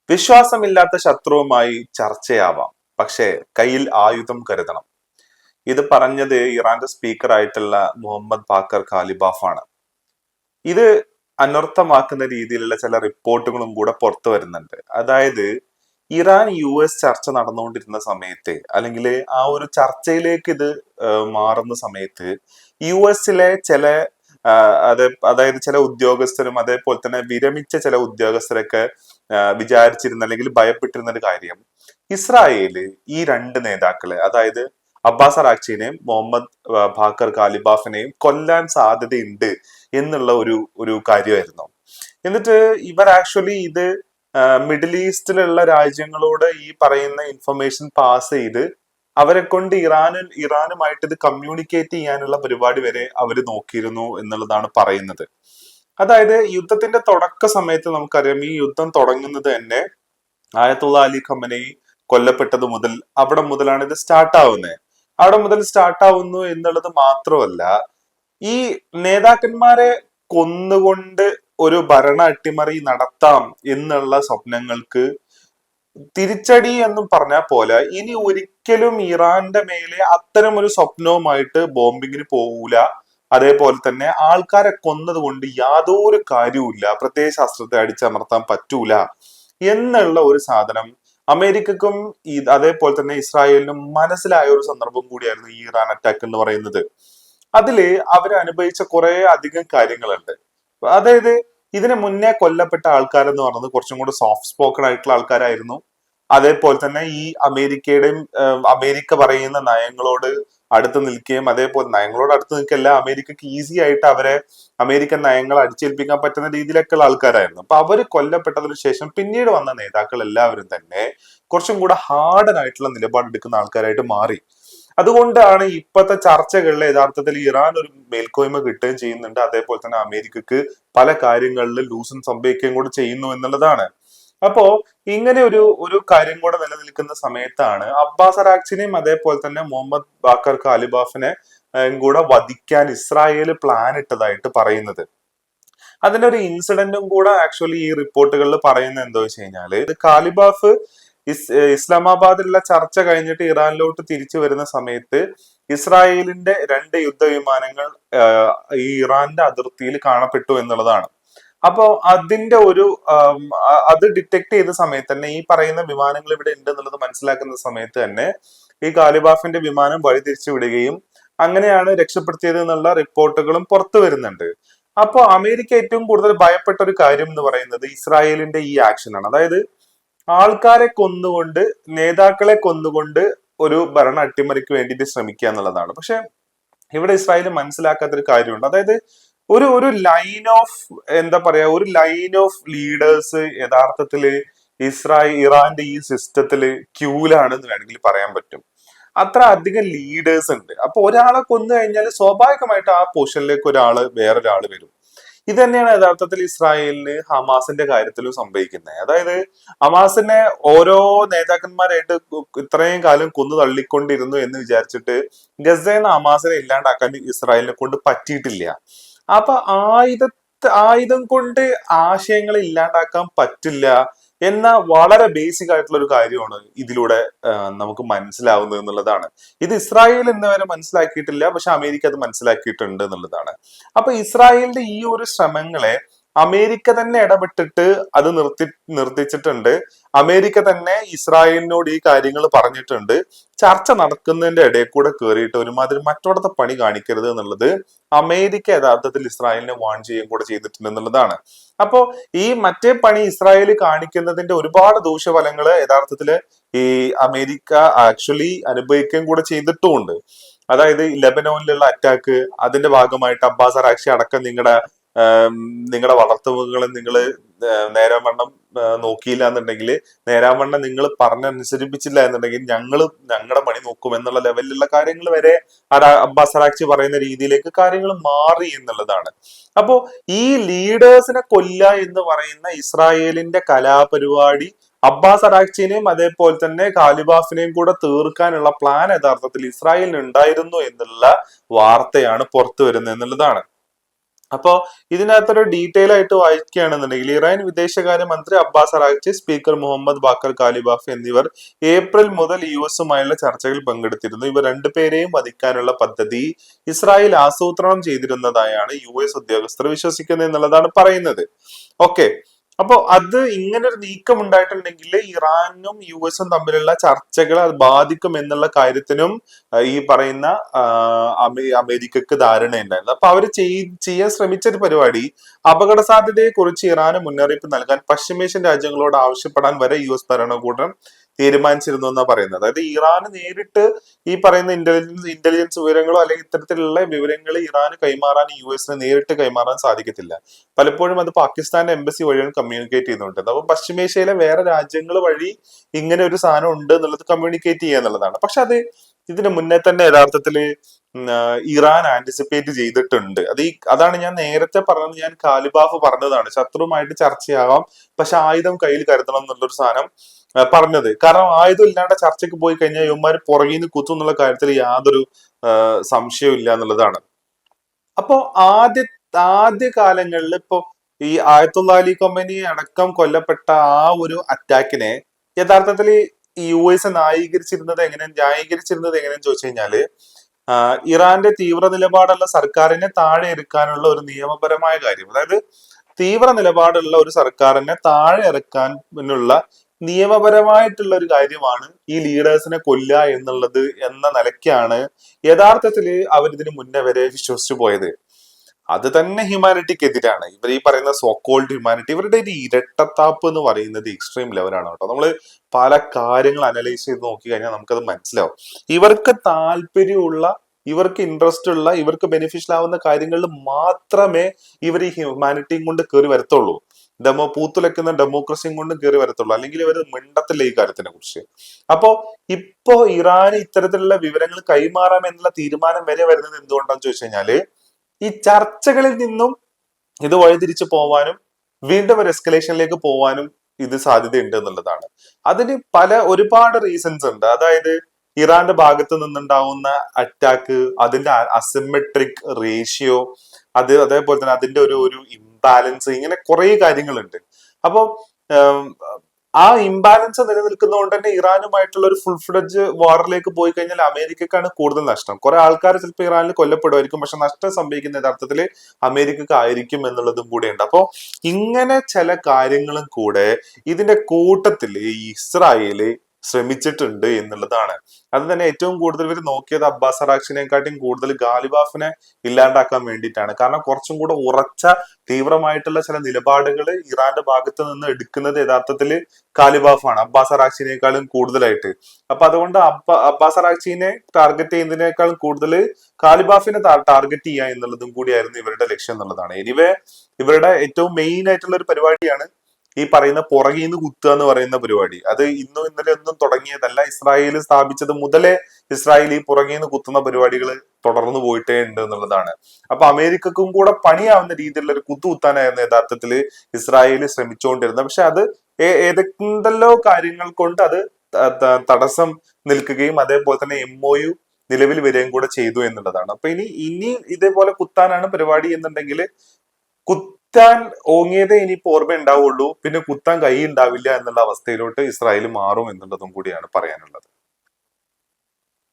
വിശ്വാസമില്ലാത്ത ശത്രുവുമായി ചർച്ചയാവാം, പക്ഷേ കയ്യിൽ ആയുധം കരുതണം. ഇത് പറഞ്ഞത് ഇറാന്റെ സ്പീക്കർ ആയിട്ടുള്ള മുഹമ്മദ് ബാക്കർ ഖാലിബാഫ് ആണ്. ഇത് അനർത്ഥമാക്കുന്ന രീതിയിലുള്ള ചില റിപ്പോർട്ടുകളും കൂടെ പുറത്തു വരുന്നുണ്ട്. അതായത് ഇറാൻ US ചർച്ച നടന്നുകൊണ്ടിരുന്ന സമയത്ത്, അല്ലെങ്കിൽ ആ ഒരു ചർച്ചയിലേക്ക് ഇത് മാറുന്ന സമയത്ത് US ചില അതായത് ചില ഉദ്യോഗസ്ഥരും അതേപോലെ തന്നെ വിരമിച്ച ചില ഉദ്യോഗസ്ഥരൊക്കെ വിചാരിച്ചിരുന്ന അല്ലെങ്കിൽ ഭയപ്പെട്ടിരുന്ന ഒരു കാര്യം, ഇസ്രായേല് ഈ രണ്ട് നേതാക്കളെ, അതായത് അബ്ബാസ് അറാക്ചിനെയും മുഹമ്മദ് ബാക്കർ ഖാലിബാഫിനെയും കൊല്ലാൻ സാധ്യതയുണ്ട് എന്നുള്ള ഒരു കാര്യമായിരുന്നു. എന്നിട്ട് ഇവർ ആക്ച്വലി ഇത് മിഡിൽ ഈസ്റ്റിലുള്ള രാജ്യങ്ങളോട് ഈ പറയുന്ന ഇൻഫർമേഷൻ പാസ് ചെയ്ത് അവരെ കൊണ്ട് ഇറാനുമായിട്ട് ഇത് കമ്മ്യൂണിക്കേറ്റ് ചെയ്യാനുള്ള പരിപാടി വരെ അവർ നോക്കിയിരുന്നു എന്നുള്ളതാണ് പറയുന്നത്. അതായത് യുദ്ധത്തിന്റെ തുടക്ക സമയത്ത് നമുക്കറിയാം, ഈ യുദ്ധം തുടങ്ങുന്നത് തന്നെ ആയത്തുള്ള അലി ഖമനൈ കൊല്ലപ്പെട്ടത് മുതൽ അവിടെ മുതലാണ് ഇത് സ്റ്റാർട്ട് ആവുന്നത്. അവിടെ മുതൽ സ്റ്റാർട്ട് ആവുന്നു എന്നുള്ളത് മാത്രമല്ല, ഈ നേതാക്കന്മാരെ കൊന്നുകൊണ്ട് ഒരു ഭരണ അട്ടിമറി നടത്താം എന്നുള്ള സ്വപ്നങ്ങൾക്ക് തിരിച്ചടി എന്നും പറഞ്ഞാൽ പോലെ ഇനി ഒരിക്കലും ഇറാന്റെ മേലെ അത്തരം ഒരു സ്വപ്നവുമായിട്ട് ബോംബിങ്ങിന് പോകൂല. അതേപോലെ തന്നെ ആൾക്കാരെ കൊന്നത് കൊണ്ട് യാതൊരു കാര്യവുമില്ല, പ്രത്യയശാസ്ത്രത്തെ അടിച്ചമർത്താൻ പറ്റൂല എന്നുള്ള ഒരു സാധനം അമേരിക്കക്കും അതേപോലെ തന്നെ ഇസ്രായേലിനും മനസ്സിലായ ഒരു സന്ദർഭം കൂടിയായിരുന്നു ഈ ഇറാൻ അറ്റാക്ക് എന്ന് പറയുന്നത്. അതില് അവർ അനുഭവിച്ച കുറെ അധികം കാര്യങ്ങളുണ്ട്. അതായത് ഇതിന് മുന്നേ കൊല്ലപ്പെട്ട ആൾക്കാരെന്ന് പറയുന്നത് കുറച്ചും കൂടെ സോഫ്റ്റ് സ്പോക്കൺ ആയിട്ടുള്ള ആൾക്കാരായിരുന്നു. അതേപോലെ തന്നെ ഈ അമേരിക്ക പറയുന്ന നയങ്ങളോട് അടുത്ത് നിൽക്കുകയും, അതേപോലെ നയങ്ങളോട് അടുത്ത് നിൽക്കല്ല, അമേരിക്കക്ക് ഈസി ആയിട്ട് അവരെ അമേരിക്കൻ നയങ്ങൾ അടിച്ചേൽപ്പിക്കാൻ പറ്റുന്ന രീതിയിലൊക്കെയുള്ള ആൾക്കാരായിരുന്നു. അപ്പൊ അവര് കൊല്ലപ്പെട്ടതിനു ശേഷം പിന്നീട് വന്ന നേതാക്കൾ എല്ലാവരും തന്നെ കുറച്ചും കൂടെ ഹാർഡനായിട്ടുള്ള നിലപാടെടുക്കുന്ന ആൾക്കാരായിട്ട് മാറി. അതുകൊണ്ടാണ് ഇപ്പോഴത്തെ ചർച്ചകളിൽ യഥാർത്ഥത്തിൽ ഇറാൻ ഒരു മേൽക്കോയ്മ കിട്ടുകയും ചെയ്യുന്നുണ്ട്, അതേപോലെ തന്നെ അമേരിക്കക്ക് പല കാര്യങ്ങളിൽ ലൂസൺ സംഭവിക്കുകയും കൂടെ ചെയ്യുന്നു എന്നുള്ളതാണ്. അപ്പോ ഇങ്ങനെ ഒരു കാര്യം കൂടെ നിലനിൽക്കുന്ന സമയത്താണ് അബ്ബാസ് അറാക്ചിനെയും അതേപോലെ തന്നെ മുഹമ്മദ് ബാക്കർ ഖാലിബാഫിനെ കൂടെ വധിക്കാൻ ഇസ്രായേൽ പ്ലാൻ ഇട്ടതായിട്ട് പറയുന്നത്. അതിന്റെ ഒരു ഇൻസിഡന്റും കൂടെ ആക്ച്വലി ഈ റിപ്പോർട്ടുകളിൽ പറയുന്നത് എന്താ വെച്ച് കഴിഞ്ഞാല്, ഖാലിബാഫ് ഇസ്ലാമാബാദിലുള്ള ചർച്ച കഴിഞ്ഞിട്ട് ഇറാനിലോട്ട് തിരിച്ചു വരുന്ന സമയത്ത് ഇസ്രായേലിന്റെ 2 യുദ്ധവിമാനങ്ങൾ ഈ ഇറാന്റെ അതിർത്തിയിൽ കാണപ്പെട്ടു എന്നുള്ളതാണ്. അപ്പോ അതിന്റെ അത് ഡിറ്റക്ട് ചെയ്ത സമയത്ത് തന്നെ ഈ പറയുന്ന വിമാനങ്ങൾ ഇവിടെ ഉണ്ട് എന്നുള്ളത് മനസ്സിലാക്കുന്ന സമയത്ത് തന്നെ ഈ ഖാലിബാഫിന്റെ വിമാനം വഴിതിരിച്ചു വിടുകയും അങ്ങനെയാണ് രക്ഷപ്പെടുത്തിയത് എന്നുള്ള റിപ്പോർട്ടുകളും പുറത്തു വരുന്നുണ്ട്. അപ്പോൾ അമേരിക്ക ഏറ്റവും കൂടുതൽ ഭയപ്പെട്ട ഒരു കാര്യം എന്ന് പറയുന്നത് ഇസ്രായേലിന്റെ ഈ ആക്ഷനാണ്. അതായത് ആൾക്കാരെ കൊന്നുകൊണ്ട്, നേതാക്കളെ കൊന്നുകൊണ്ട് ഒരു ഭരണ അട്ടിമറിക്ക് വേണ്ടിയിട്ട് ശ്രമിക്കുക എന്നുള്ളതാണ്. പക്ഷെ ഇവിടെ ഇസ്രായേൽ മനസ്സിലാക്കാത്തൊരു കാര്യമുണ്ട്. അതായത് ഒരു ലൈൻ ഓഫ്, എന്താ പറയാ, ഒരു ലൈൻ ഓഫ് ലീഡേഴ്സ് യഥാർത്ഥത്തില് ഇറാന്റെ ഈ സിസ്റ്റത്തില് ക്യൂലാണെന്ന് വേണമെങ്കിൽ പറയാൻ പറ്റും. അത്ര അധികം ലീഡേഴ്സ് ഉണ്ട്. അപ്പൊ ഒരാളെ കൊന്നു കഴിഞ്ഞാൽ സ്വാഭാവികമായിട്ട് ആ പൊസിഷനിലേക്ക് വേറൊരാള് വരും. ഇത് തന്നെയാണ് യഥാർത്ഥത്തിൽ ഇസ്രായേലിന് ഹമാസിന്റെ കാര്യത്തിലും സംഭവിക്കുന്നത്. അതായത് ഹമാസിനെ ഓരോ നേതാക്കന്മാരായിട്ട് ഇത്രയും കാലം കൊന്നു തള്ളിക്കൊണ്ടിരുന്നു എന്ന് വിചാരിച്ചിട്ട് ഗസയിൽ ഹമാസിനെ ഇല്ലാണ്ടാക്കാൻ ഇസ്രായേലിനെ കൊണ്ട് പറ്റിയിട്ടില്ല. അപ്പൊ ആയുധം കൊണ്ട് ആശയങ്ങളെ ഇല്ലാണ്ടാക്കാൻ പറ്റില്ല എന്ന വളരെ ബേസിക് ആയിട്ടുള്ള ഒരു കാര്യമാണ് ഇതിലൂടെ നമുക്ക് മനസ്സിലാവുന്നത് എന്നുള്ളതാണ്. ഇത് ഇസ്രായേൽ ഇന്നുവരെ മനസ്സിലാക്കിയിട്ടില്ല, പക്ഷെ അമേരിക്ക അത് മനസ്സിലാക്കിയിട്ടുണ്ട് എന്നുള്ളതാണ്. അപ്പൊ ഇസ്രായേലിന്റെ ഈ ഒരു ശ്രമങ്ങളെ അമേരിക്ക തന്നെ ഇടപെട്ടിട്ട് അത് നിർത്തിച്ചിട്ടുണ്ട്. അമേരിക്ക തന്നെ ഇസ്രായേലിനോട് ഈ കാര്യങ്ങൾ പറഞ്ഞിട്ടുണ്ട്. ചർച്ച നടക്കുന്നതിന്റെ ഇടയിൽ കൂടെ കയറിയിട്ട് ഒരുമാതിരി മറ്റോടത്തെ പണി കാണിക്കരുത് എന്നുള്ളത് അമേരിക്ക യഥാർത്ഥത്തിൽ ഇസ്രായേലിനെ വാൺ ചെയ്യുകയും കൂടെ ചെയ്തിട്ടുണ്ട് എന്നുള്ളതാണ്. അപ്പോ ഈ മറ്റേ പണി ഇസ്രായേൽ കാണിക്കുന്നതിന്റെ ഒരുപാട് ദൂഷ്യഫലങ്ങള് യഥാർത്ഥത്തില് ഈ അമേരിക്ക ആക്ച്വലി അനുഭവിക്കുകയും കൂടെ ചെയ്തിട്ടുമുണ്ട്. അതായത് ലെബനോനിലുള്ള അറ്റാക്ക്, അതിന്റെ ഭാഗമായിട്ട് അബ്ബാസ് അറാക്ചി അടക്കം നിങ്ങളുടെ വളർത്തുമൃഗങ്ങളെ നിങ്ങൾ നേരാവണ്ണം നോക്കിയില്ല എന്നുണ്ടെങ്കിൽ, നേരാവണ്ണം നിങ്ങൾ പറഞ്ഞനുസരിപ്പിച്ചില്ല എന്നുണ്ടെങ്കിൽ ഞങ്ങളുടെ പണി നോക്കും എന്നുള്ള ലെവലിലുള്ള കാര്യങ്ങൾ വരെ അബ്ബാസ് അറാക്ചി പറയുന്ന രീതിയിലേക്ക് കാര്യങ്ങൾ മാറി എന്നുള്ളതാണ്. അപ്പോ ഈ ലീഡേഴ്സിനെ കൊല്ല എന്ന് പറയുന്ന ഇസ്രായേലിന്റെ കലാപരിപാടി അബ്ബാസ് അറാക്ചിനെയും അതേപോലെ തന്നെ ഖാലിബാഫിനെയും കൂടെ തീർക്കാനുള്ള പ്ലാൻ യഥാർത്ഥത്തിൽ ഇസ്രായേലിന് ഉണ്ടായിരുന്നു എന്നുള്ള വാർത്തയാണ് പുറത്തു വരുന്നത് എന്നുള്ളതാണ്. അപ്പോ ഇതിനകത്തൊരു ഡീറ്റെയിൽ ആയിട്ട് വായിക്കുകയാണെന്നുണ്ടെങ്കിൽ ഇറാൻ വിദേശകാര്യമന്ത്രി അബ്ബാസ് അറാഗ്ചി, സ്പീക്കർ മുഹമ്മദ് ബാക്കർ കാലിബാഫ് എന്നിവർ ഏപ്രിൽ മുതൽ യുഎസുമായുള്ള ചർച്ചകളിൽ പങ്കെടുത്തിരുന്നു. ഇവർ രണ്ടുപേരെയും വധിക്കാനുള്ള പദ്ധതി ഇസ്രായേൽ ആസൂത്രണം ചെയ്തിരുന്നതായാണ് US ഉദ്യോഗസ്ഥർ വിശ്വസിക്കുന്നത് എന്നുള്ളതാണ് പറയുന്നത്. ഓക്കെ, അപ്പോ അത് ഇങ്ങനെ ഒരു നീക്കം ഉണ്ടായിട്ടുണ്ടെങ്കിൽ ഇറാനും US തമ്മിലുള്ള ചർച്ചകൾ അത് ബാധിക്കും എന്നുള്ള കാര്യത്തിനും ഈ പറയുന്ന അമേരിക്കക്ക് ധാരണയുണ്ടായിരുന്നു. അപ്പൊ അവര് ചെയ്യാൻ ശ്രമിച്ച ഒരു പരിപാടി, അപകട സാധ്യതയെ കുറിച്ച് ഇറാന് മുന്നറിയിപ്പ് നൽകാൻ പശ്ചിമേഷ്യൻ രാജ്യങ്ങളോട് ആവശ്യപ്പെടാൻ വരെ US ഭരണകൂടം തീരുമാനിച്ചിരുന്നു എന്നാണ് പറയുന്നത്. അതായത് ഇറാന് നേരിട്ട് ഈ പറയുന്ന ഇന്റലിജൻസ് വിവരങ്ങളോ അല്ലെങ്കിൽ ഇത്തരത്തിലുള്ള വിവരങ്ങൾ ഇറാന് കൈമാറാൻ US നേരിട്ട് കൈമാറാൻ സാധിക്കത്തില്ല. പലപ്പോഴും അത് പാകിസ്ഥാന്റെ എംബസി വഴിയാണ് കമ്മ്യൂണിക്കേറ്റ് ചെയ്യുന്നുണ്ട്. അപ്പൊ പശ്ചിമേഷ്യയിലെ വേറെ രാജ്യങ്ങൾ വഴി ഇങ്ങനെ ഒരു സാധനം ഉണ്ട് എന്നുള്ളത് കമ്മ്യൂണിക്കേറ്റ് ചെയ്യുക എന്നുള്ളതാണ്. പക്ഷെ അത് ഇതിന് മുന്നേ തന്നെ യഥാർത്ഥത്തില് ഇറാൻ ആന്റിസിപ്പേറ്റ് ചെയ്തിട്ടുണ്ട്. അതാണ് ഞാൻ നേരത്തെ പറഞ്ഞത്. ഞാൻ കാലിബാഫ് പറഞ്ഞതാണ്, ശത്രുവുമായിട്ട് ചർച്ചയാവാം പക്ഷെ ആയുധം കയ്യിൽ കരുതണം എന്നുള്ളൊരു സാധനം പറഞ്ഞത്. കാരണം ആയുധം ഇല്ലാണ്ട് ചർച്ചയ്ക്ക് പോയി കഴിഞ്ഞാൽ ഇവന്മാര് പുറകിൽ നിന്ന് കുത്തും എന്നുള്ള കാര്യത്തിൽ യാതൊരു സംശയവും ഇല്ല എന്നുള്ളതാണ്. അപ്പോ ആദ്യ കാലങ്ങളിൽ ഇപ്പോ ഈ ആയത്തുള്ള അലി ഖൊമേനി അടക്കം കൊല്ലപ്പെട്ട ആ ഒരു അറ്റാക്കിനെ യഥാർത്ഥത്തിൽ US ന്യായീകരിച്ചിരുന്നത് എങ്ങനെയെന്ന് ചോദിച്ചു കഴിഞ്ഞാല് ഇറാന്റെ തീവ്ര നിലപാടുള്ള സർക്കാരിനെ താഴെ ഇറക്കാനുള്ള ഒരു നിയമപരമായ കാര്യം, അതായത് തീവ്ര നിലപാടുള്ള ഒരു സർക്കാരിനെ താഴെ ഇറക്കാനുള്ള നിയമപരമായിട്ടുള്ള ഒരു കാര്യമാണ് ഈ ലീഡേഴ്സിനെ കൊല്ലുക എന്നുള്ളത് എന്ന നിലയ്ക്കാണ് യഥാർത്ഥത്തിൽ അവരിതിന് മുന്നേ വരെ വിശ്വസിച്ചു പോയത്. അത് തന്നെ ഹ്യൂമാനിറ്റിക്ക് എതിരാണ്. ഇവർ ഈ പറയുന്ന സോക്കോൾഡ് ഹ്യൂമാനിറ്റി, ഇവരുടെ ഒരു ഇരട്ടത്താപ്പ് എന്ന് പറയുന്നത് എക്സ്ട്രീം ലെവലാണ് കേട്ടോ. നമ്മൾ പല കാര്യങ്ങൾ അനലൈസ് ചെയ്ത് നോക്കി കഴിഞ്ഞാൽ നമുക്കത് മനസ്സിലാവും. ഇവർക്ക് താല്പര്യമുള്ള, ഇവർക്ക് ഇൻട്രസ്റ്റ് ഉള്ള, ഇവർക്ക് ബെനിഫിഷ്യൽ ആവുന്ന കാര്യങ്ങളിൽ മാത്രമേ ഇവർ ഈ ഹ്യൂമാനിറ്റിയും കൊണ്ട് കയറി വരത്തുള്ളൂ. പൂത്തുലയ്ക്കുന്ന ഡെമോക്രസിയും കൊണ്ട് കയറി വരത്തുള്ളൂ. അല്ലെങ്കിൽ ഇവർ മിണ്ടത്തില്ല ഈ കാര്യത്തിനെ കുറിച്ച്. അപ്പോ ഇപ്പോ ഇറാന് ഇത്തരത്തിലുള്ള വിവരങ്ങൾ കൈമാറാം എന്നുള്ള തീരുമാനം വരെ വരുന്നത് എന്തുകൊണ്ടാന്ന് ചോദിച്ചു കഴിഞ്ഞാല് ഈ ചർച്ചകളിൽ നിന്നും ഇത് വഴിതിരിച്ചു പോവാനും വീണ്ടും ഒരു എസ്കലേഷനിലേക്ക് പോവാനും ഇത് സാധ്യതയുണ്ട് എന്നുള്ളതാണ്. അതിന് ഒരുപാട് റീസൺസ് ഉണ്ട്. അതായത് ഇറാന്റെ ഭാഗത്ത് നിന്നുണ്ടാവുന്ന അറ്റാക്ക്, അതിന്റെ അസിമെട്രിക് റേഷ്യോ, അതേപോലെ തന്നെ അതിന്റെ ഒരു ഇംബാലൻസ്, ഇങ്ങനെ കുറെ കാര്യങ്ങളുണ്ട്. അപ്പൊ ആ ഇംബാലൻസ് നിലനിൽക്കുന്നതുകൊണ്ട് തന്നെ ഇറാനുമായിട്ടുള്ള ഒരു ഫുൾ ഫ്ലെഡ്ജ് വാറിലേക്ക് പോയി കഴിഞ്ഞാൽ അമേരിക്കക്കാണ് കൂടുതൽ നഷ്ടം. കുറെ ആൾക്കാർ ചിലപ്പോൾ ഇറാനിൽ കൊല്ലപ്പെടുമായിരിക്കും, പക്ഷെ നഷ്ടം സംഭവിക്കുന്ന യഥാർത്ഥത്തിൽ അമേരിക്കക്ക് ആയിരിക്കും എന്നുള്ളതും കൂടെയുണ്ട്. അപ്പോ ഇങ്ങനെ ചില കാര്യങ്ങളും കൂടെ ഇതിന്റെ കൂട്ടത്തിൽ ഇസ്രായേല് ശ്രമിച്ചിട്ടുണ്ട് എന്നുള്ളതാണ്. അത് തന്നെ ഏറ്റവും കൂടുതൽ ഇവർ നോക്കിയത് അബ്ബാസ് അറാഗ്ചിനെക്കാട്ടും കൂടുതൽ ഗാലിബാഫിനെ ഇല്ലാണ്ടാക്കാൻ വേണ്ടിയിട്ടാണ്. കാരണം കുറച്ചും കൂടെ ഉറച്ച തീവ്രമായിട്ടുള്ള ചില നിലപാടുകൾ ഇറാന്റെ ഭാഗത്ത് നിന്ന് എടുക്കുന്നത് യഥാർത്ഥത്തിൽ കാലിബാഫാണ്, അബ്ബാസ് അറാഗ്ചിനേക്കാളും കൂടുതലായിട്ട്. അപ്പൊ അതുകൊണ്ട് അബ്ബാസ് അറാഗ്ചിനെ ടാർഗറ്റ് ചെയ്യുന്നതിനേക്കാളും കൂടുതൽ കാലിബാഫിനെ ടാർഗറ്റ് ചെയ്യുക എന്നുള്ളതും കൂടിയായിരുന്നു ഇവരുടെ ലക്ഷ്യം എന്നുള്ളതാണ്. എനിവേ ഇവരുടെ ഏറ്റവും മെയിൻ ആയിട്ടുള്ള ഒരു പരിപാടിയാണ് ഈ പറയുന്ന പുറകിൽ നിന്ന് കുത്തുക എന്ന് പറയുന്ന പരിപാടി. അത് ഇന്നും ഇന്നലെ ഒന്നും തുടങ്ങിയതല്ല. ഇസ്രായേൽ സ്ഥാപിച്ചത് മുതലേ ഇസ്രായേൽ ഈ പുറകിൽ നിന്ന് കുത്തുന്ന പരിപാടികൾ തുടർന്നു പോയിട്ടേ ഉണ്ട് എന്നുള്ളതാണ്. അപ്പൊ അമേരിക്കക്കും കൂടെ പണിയാവുന്ന രീതിയിലുള്ള ഒരു കുത്താനായിരുന്നു യഥാർത്ഥത്തിൽ ഇസ്രായേൽ ശ്രമിച്ചുകൊണ്ടിരുന്നത്. പക്ഷെ അത് ഏതെന്തല്ലോ കാര്യങ്ങൾ കൊണ്ട് അത് തടസ്സം നിൽക്കുകയും അതേപോലെ തന്നെ MOU നിലവിൽ വരികയും കൂടെ ചെയ്തു എന്നുള്ളതാണ്. അപ്പൊ ഇനി ഇതേപോലെ കുത്താനാണ് പരിപാടി എന്നുണ്ടെങ്കിൽ കുത്താൻ ഓങ്ങിയതേ ഇനിയിപ്പോ ഓർമ്മ ഉണ്ടാവുള്ളൂ, പിന്നെ കുത്താൻ കൈ ഉണ്ടാവില്ല എന്നുള്ള അവസ്ഥയിലോട്ട് ഇസ്രായേൽ മാറും എന്നുള്ളതും കൂടിയാണ് പറയാനുള്ളത്.